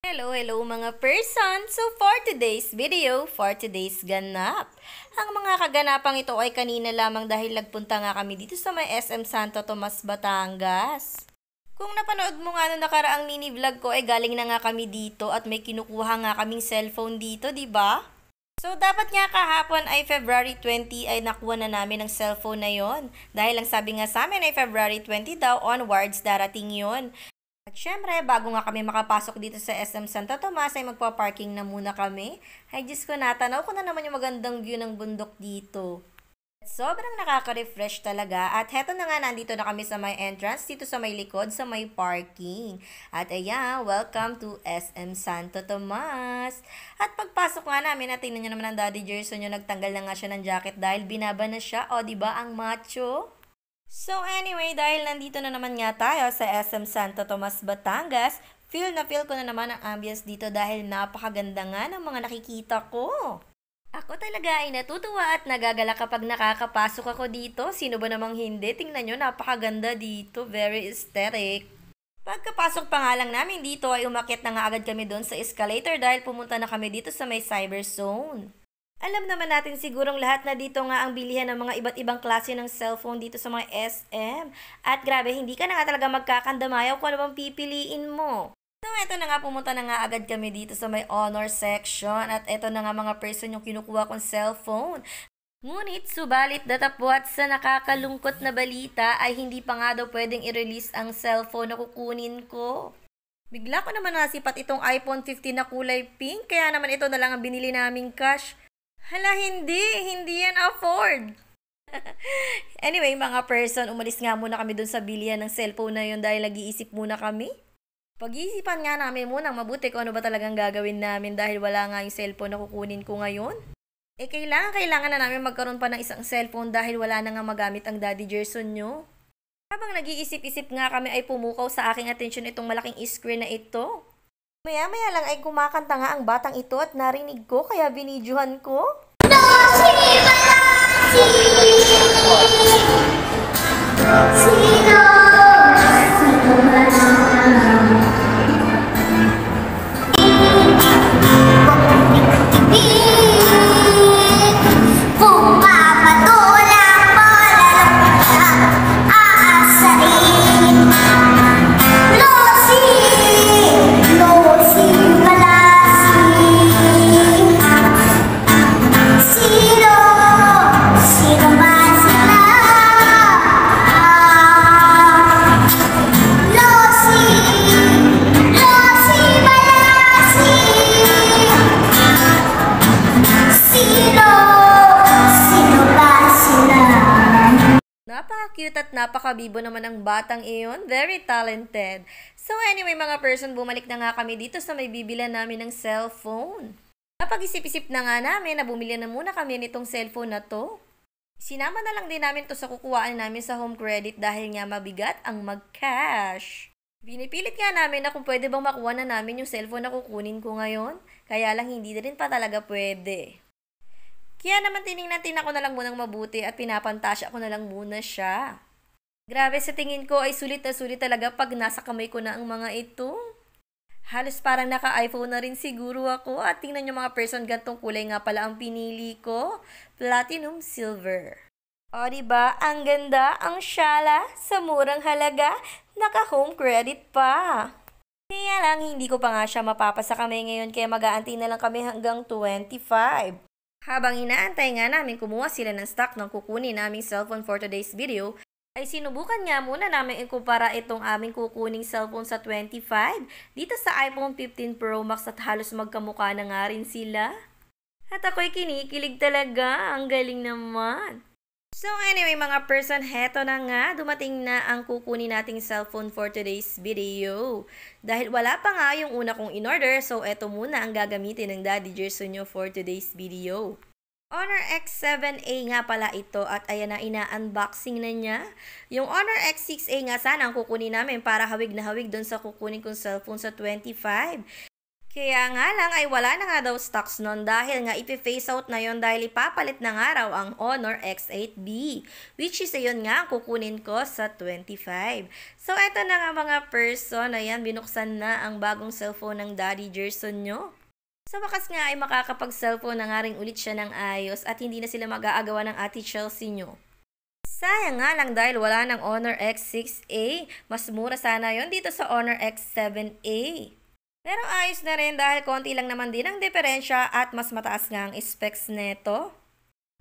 Hello mga person! So for today's video, for today's ganap. Ang mga kaganapang ito ay kanina lamang dahil nagpunta nga kami dito sa may SM Santo Tomas, Batangas. Kung napanood mo nga nung nakaraang mini vlog ko ay galing na nga kami dito at may kinukuha nga kaming cellphone dito, di ba? So dapat nga kahapon ay February 20 ay nakuha na namin ang cellphone na yon. Dahil ang sabi nga sa amin ay February 20 daw onwards darating yon. At syempre, bago nga kami makapasok dito sa SM Santo Tomas, ay magpa-parking na muna kami. Ay Diyos ko, natanaw ko na naman yung magandang view ng bundok dito. At sobrang nakaka-refresh talaga. At heto na nga, nandito na kami sa may entrance, dito sa may likod, sa may parking. At ayan, welcome to SM Santo Tomas. At pagpasok nga namin, tingnan nyo naman ang Daddy Jerson nyo, nagtanggal na nga siya ng jacket dahil binaba na siya. O, diba, ang macho? So anyway, dahil nandito na naman nga tayo sa SM Santo Tomas, Batangas, feel ko na naman ang ambience dito dahil napakaganda nga ng mga nakikita ko. Ako talaga ay natutuwa at nagagala kapag nakakapasok ako dito. Sino ba namang hindi? Tingnan nyo, napakaganda dito. Very aesthetic. Pagkapasok pa nga lang namin dito ay umakyat na nga agad kami doon sa escalator dahil pumunta na kami dito sa may cyber zone. Alam naman natin sigurong lahat na dito nga ang bilihan ng mga iba't ibang klase ng cellphone dito sa mga SM. At grabe, hindi ka na nga talaga magkakandamayaw kung ano bang pipiliin mo. So, eto na nga, pumunta na nga agad kami dito sa may honor section. At eto na nga mga person yung kinukuha kong cellphone. Ngunit, subalit datapwat sa nakakalungkot na balita ay hindi pa nga daw pwedeng i-release ang cellphone na kukunin ko. Bigla ko naman nasipat itong iPhone 15 na kulay pink, kaya naman ito na lang ang binili naming cash. Hala, hindi yan afford. Anyway, mga person, umalis nga muna kami dun sa bilihan ng cellphone na yun dahil nag-iisip muna kami. Pag-iisipan nga namin munang mabuti kung ano ba talagang gagawin namin dahil wala nga yung cellphone na kukunin ko ngayon. Kailangan na namin magkaroon pa ng isang cellphone dahil wala na nga magamit ang Daddy Jerson nyo. Habang nag-iisip-isip nga kami ay pumukaw sa aking atensyon itong malaking screen na ito. Maya-maya lang ay kumakanta nga ang batang ito at narinig ko kaya binidyohan ko. Napaka-cute at napaka-bibo naman ang batang iyon. Very talented. So anyway mga person, bumalik na nga kami dito sa may bibilan namin ng cellphone. Napag-isip-isip na nga namin na bumili na muna kami nitong cellphone na to. Sinama na lang din namin to sa kukuhaan namin sa home credit dahil nga mabigat ang mag-cash. Pinipilit nga namin na kung pwede bang makuha na namin yung cellphone na kukunin ko ngayon. Kaya lang hindi na rin pa talaga pwede. Kaya naman tinignan ko na lang munang mabuti at pinapantasya ko na lang muna siya. Grabe, sa tingin ko ay sulit na sulit talaga pag nasa kamay ko na ang mga ito. Halos parang naka-iPhone na rin siguro ako at tingnan nyo mga person, gantong kulay nga pala ang pinili ko. Platinum Silver. O diba, ang ganda, ang syala, sa murang halaga, naka-home credit pa. Kaya lang hindi ko pa nga siya mapapasa kamay ngayon kaya mag-aantay na lang kami hanggang 25. Habang inaantay nga namin kumuha sila ng stock ng kukunin naming cellphone for today's video, ay sinubukan nga muna namin ikumpara itong aming kukuning cellphone sa 25 dito sa iPhone 15 Pro Max at halos magkamukha na nga rin sila. At ako'y kinikilig talaga, ang galing naman. So anyway mga person, heto na nga, dumating na ang kukunin nating cellphone for today's video. Dahil wala pa nga yung una kong in-order, so eto muna ang gagamitin ng Daddy Jerson nyo for today's video. Honor X7A nga pala ito at ayan na ina-unboxing na niya. Yung Honor X6A nga sana ang kukunin namin para hawig na hawig doon sa kukunin kong cellphone sa 25. Kaya nga lang ay wala na nga daw stocks nun dahil nga ipi-phase out na yon dahil ipapalit na nga raw ang Honor X8B, which is ayun nga ang kukunin ko sa 25. So eto na nga mga person, ayan binuksan na ang bagong cellphone ng Daddy Gerson nyo. Sa wakas nga ay makakapag-cellphone na nga rin ulit siya ng ayos at hindi na sila mag-aagawa ng Ate Chelsea nyo. Sayang nga lang dahil wala ng Honor X6A, mas mura sana yon dito sa Honor X7A. Pero ayos na rin dahil konti lang naman din ang diferensya at mas mataas nga ang specs neto.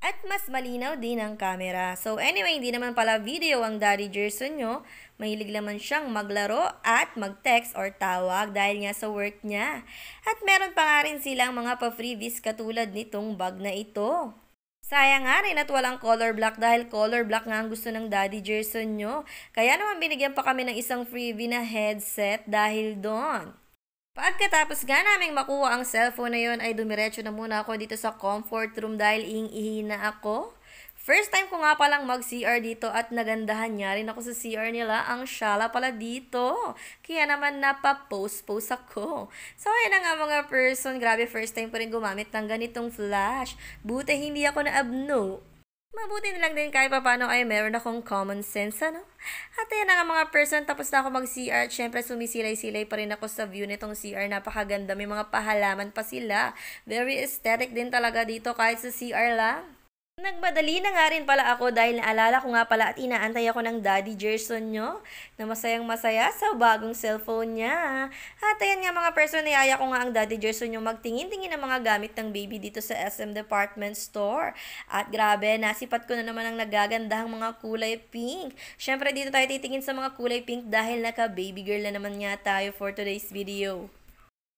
At mas malinaw din ang camera. So anyway, hindi naman pala video ang Daddy Gerson nyo. Mahilig naman siyang maglaro at mag-text or tawag dahil nga sa work niya. At meron pa nga rin silang mga pa-freebies katulad nitong bag na ito. Sayang nga rin at walang color black dahil color black nga ang gusto ng Daddy Gerson nyo. Kaya naman binigyan pa kami ng isang freebie na headset dahil doon. Pagkatapos nga naming makuha ang cellphone na yon ay dumiretso na muna ako dito sa comfort room dahil iing-ihi na ako. First time ko nga palang mag-CR dito at nagandahan niya rin ako sa CR nila. Ang shala pala dito. Kaya naman napapost-post ako. So ayan na nga mga person. Grabe first time ko rin gumamit ng ganitong flash. Buti hindi ako na-abno. Mabuti na lang din kahit paano ay meron akong common sense, ano? At ayan na nga mga person, tapos na ako mag-CR. Siyempre, sumisilay-silay pa rin ako sa view nitong CR. Napakaganda, may mga pahalaman pa sila. Very aesthetic din talaga dito kahit sa CR lang. Nagmadali na nga rin pala ako dahil naalala ko nga pala at inaantay ako ng Daddy Gerson nyo na masayang masaya sa bagong cellphone niya. At ayan nga mga person, niyaya ko nga ang Daddy Gerson nyo magtingin-tingin ng mga gamit ng baby dito sa SM Department Store. At grabe, nasipat ko na naman ang nagagandahang mga kulay pink. Syempre dito tayo titingin sa mga kulay pink dahil naka baby girl na naman nga tayo for today's video.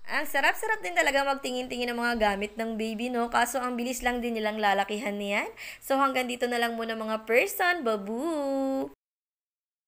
Ang sarap-sarap din talaga magtingin-tingin ng mga gamit ng baby, no? Kaso ang bilis lang din nilang lalakihan niyan. So hanggang dito na lang muna mga person. Babu!